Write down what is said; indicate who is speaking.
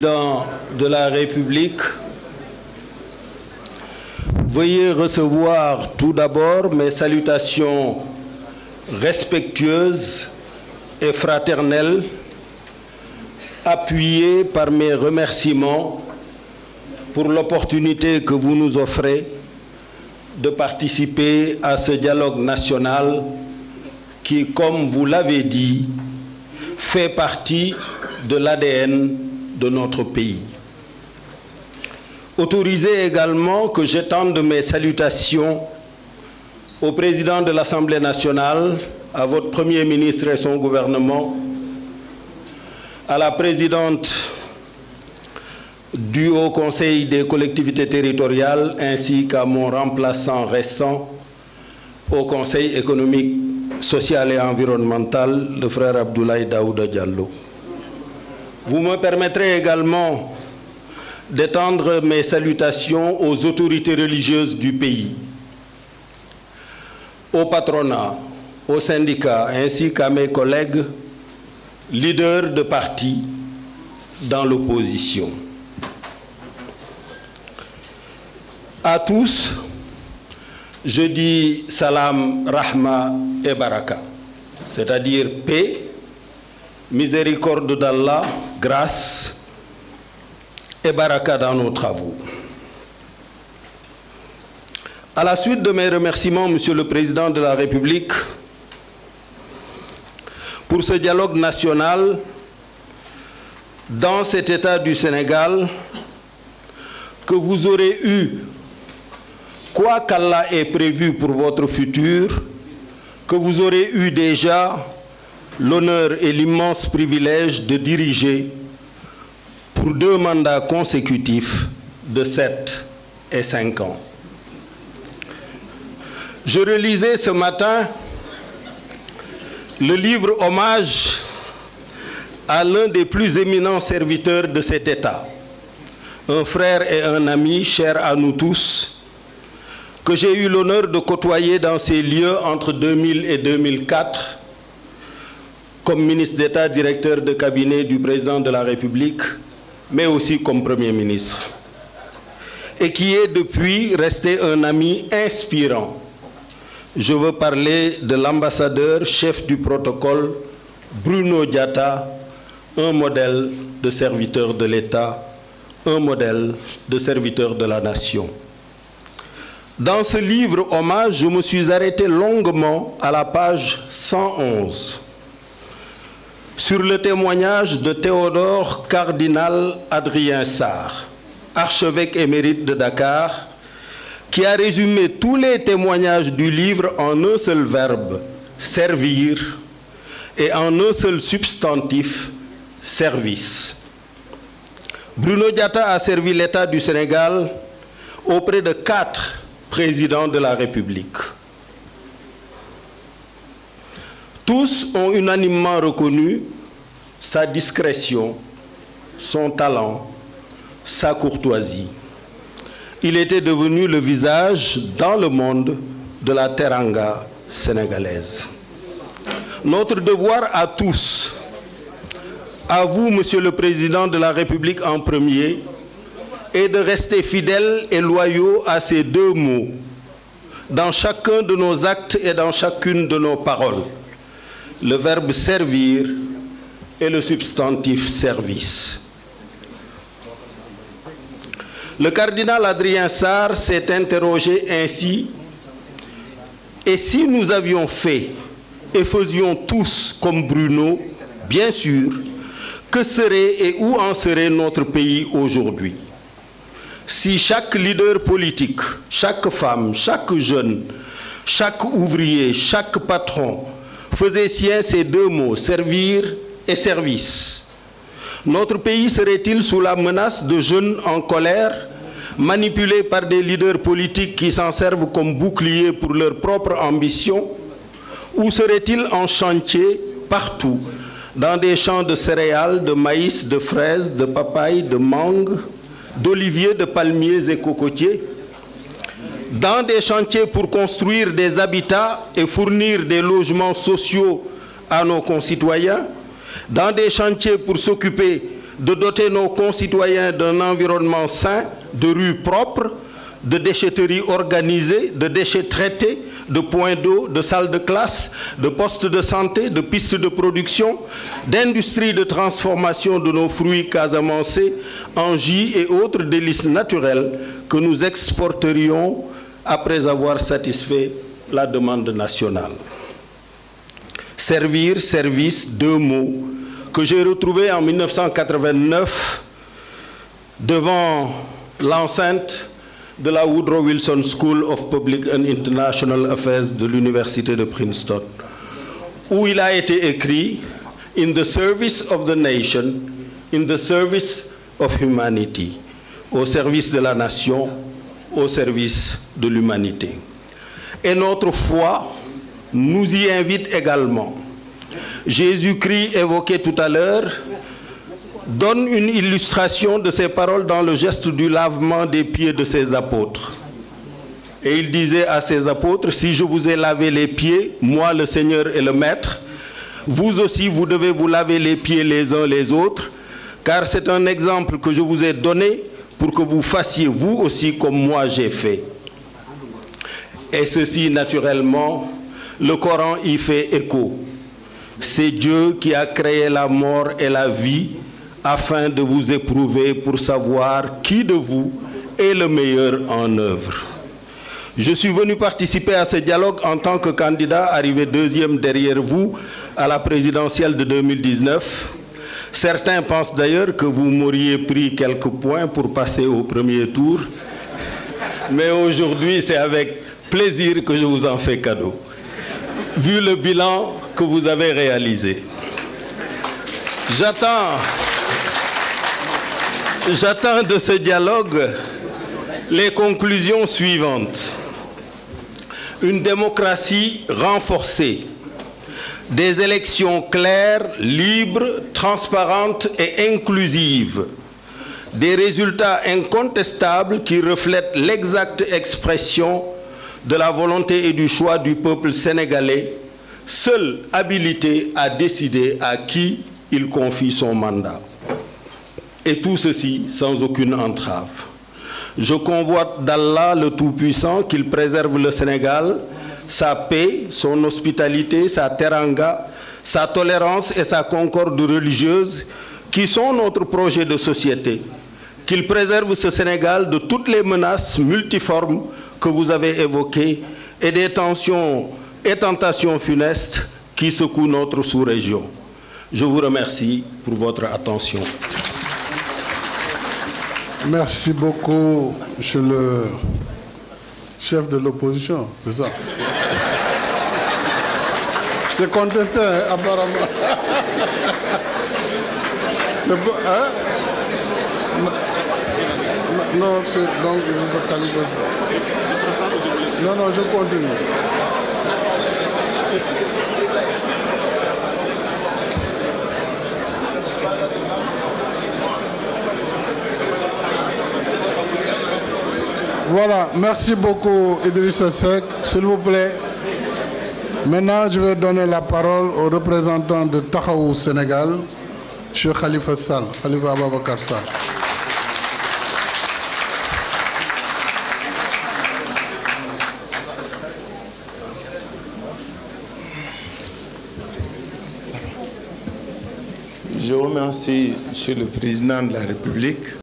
Speaker 1: Président de la République, veuillez recevoir tout d'abord mes salutations respectueuses et fraternelles, appuyées par mes remerciements pour l'opportunité que vous nous offrez de participer à ce dialogue national qui, comme vous l'avez dit, fait partie de l'ADN de notre pays. Autorisez également que j'étende mes salutations au président de l'Assemblée nationale, à votre Premier ministre et son gouvernement, à la présidente du Haut Conseil des collectivités territoriales, ainsi qu'à mon remplaçant récent au Conseil économique, social et environnemental, le frère Abdoulaye Daouda Diallo. Vous me permettrez également d'étendre mes salutations aux autorités religieuses du pays, au patronat, aux syndicats, ainsi qu'à mes collègues leaders de partis dans l'opposition. À tous, je dis salam, rahma et baraka, c'est-à-dire paix, miséricorde d'Allah, grâce et baraka dans nos travaux. À la suite de mes remerciements, Monsieur le Président de la République, pour ce dialogue national dans cet État du Sénégal que vous aurez eu, quoi qu'Allah ait prévu pour votre futur, que vous aurez eu déjà l'honneur et l'immense privilège de diriger pour 2 mandats consécutifs de 7 et 5 ans. Je relisais ce matin le livre hommage à l'un des plus éminents serviteurs de cet État, un frère et un ami cher à nous tous, que j'ai eu l'honneur de côtoyer dans ces lieux entre 2000 et 2004, comme ministre d'État, directeur de cabinet du président de la République, mais aussi comme Premier ministre, et qui est depuis resté un ami inspirant. Je veux parler de l'ambassadeur chef du protocole Bruno Diatta, un modèle de serviteur de l'État, un modèle de serviteur de la nation. Dans ce livre hommage, je me suis arrêté longuement à la page 111 sur le témoignage de Théodore Cardinal Adrien Sarr, archevêque émérite de Dakar, qui a résumé tous les témoignages du livre en un seul verbe, servir, et en un seul substantif, service. Bruno Diatta a servi l'État du Sénégal auprès de 4 présidents de la République. Tous ont unanimement reconnu sa discrétion, son talent, sa courtoisie. Il était devenu le visage dans le monde de la teranga sénégalaise. Notre devoir à tous, à vous, Monsieur le Président de la République en premier, est de rester fidèles et loyaux à ces 2 mots, dans chacun de nos actes et dans chacune de nos paroles. Le verbe servir et le substantif service. Le cardinal Adrien Sarr s'est interrogé ainsi: et si nous avions fait et faisions tous comme Bruno, bien sûr, que serait et où en serait notre pays aujourd'hui? Si chaque leader politique, chaque femme, chaque jeune, chaque ouvrier, chaque patron faisait sien ces 2 mots, servir et service, notre pays serait-il sous la menace de jeunes en colère, manipulés par des leaders politiques qui s'en servent comme bouclier pour leur propre ambition, ou serait-il en chantier partout, dans des champs de céréales, de maïs, de fraises, de papaye, de mangue, d'oliviers, de palmiers et cocotiers, dans des chantiers pour construire des habitats et fournir des logements sociaux à nos concitoyens, dans des chantiers pour s'occuper de doter nos concitoyens d'un environnement sain, de rues propres, de déchetteries organisées, de déchets traités, de points d'eau, de salles de classe, de postes de santé, de pistes de production, d'industries de transformation de nos fruits casamancés en jus et autres délices naturels que nous exporterions après avoir satisfait la demande nationale. Servir, service, deux mots que j'ai retrouvés en 1989 devant l'enceinte de la Woodrow Wilson School of Public and International Affairs de l'Université de Princeton, où il a été écrit « In the service of the nation, in the service of humanity », au service de la nation, au service de l'humanité. Et notre foi nous y invite également. Jésus-Christ, évoqué tout à l'heure, donne une illustration de ces paroles dans le geste du lavement des pieds de ses apôtres. Et il disait à ses apôtres, « Si je vous ai lavé les pieds, moi le Seigneur et le Maître, vous aussi vous devez vous laver les pieds les uns les autres, car c'est un exemple que je vous ai donné pour que vous fassiez vous aussi comme moi j'ai fait. » Et ceci, naturellement, le Coran y fait écho. C'est Dieu qui a créé la mort et la vie afin de vous éprouver pour savoir qui de vous est le meilleur en œuvre. Je suis venu participer à ce dialogue en tant que candidat arrivé deuxième derrière vous à la présidentielle de 2019. Certains pensent d'ailleurs que vous m'auriez pris quelques points pour passer au premier tour. Mais aujourd'hui, c'est avec plaisir que je vous en fais cadeau, vu le bilan que vous avez réalisé. J'attends de ce dialogue les conclusions suivantes. Une démocratie renforcée, des élections claires, libres, transparentes et inclusives, des résultats incontestables qui reflètent l'exacte expression de la volonté et du choix du peuple sénégalais, seul habilité à décider à qui il confie son mandat. Et tout ceci sans aucune entrave. Je convoite d'Allah le Tout-Puissant qu'il préserve le Sénégal, sa paix, son hospitalité, sa teranga, sa tolérance et sa concorde religieuse qui sont notre projet de société. Qu'il préserve ce Sénégal de toutes les menaces multiformes que vous avez évoquées et des tensions et tentations funestes qui secouent notre sous-région. Je vous remercie pour votre attention.
Speaker 2: Merci beaucoup, monsieur le chef de l'opposition, c'est ça? C'est contesté, hein, apparemment. C'est bon, hein? Non, c'est donc je calibre. Non, non, je continue. Voilà, merci beaucoup Idrissa Seck. S'il vous plaît, maintenant je vais donner la parole au représentant de Taxawu Sénégal, M. Khalifa Sall, Khalifa Ababacar Sall.
Speaker 3: Je remercie M. le Président de la République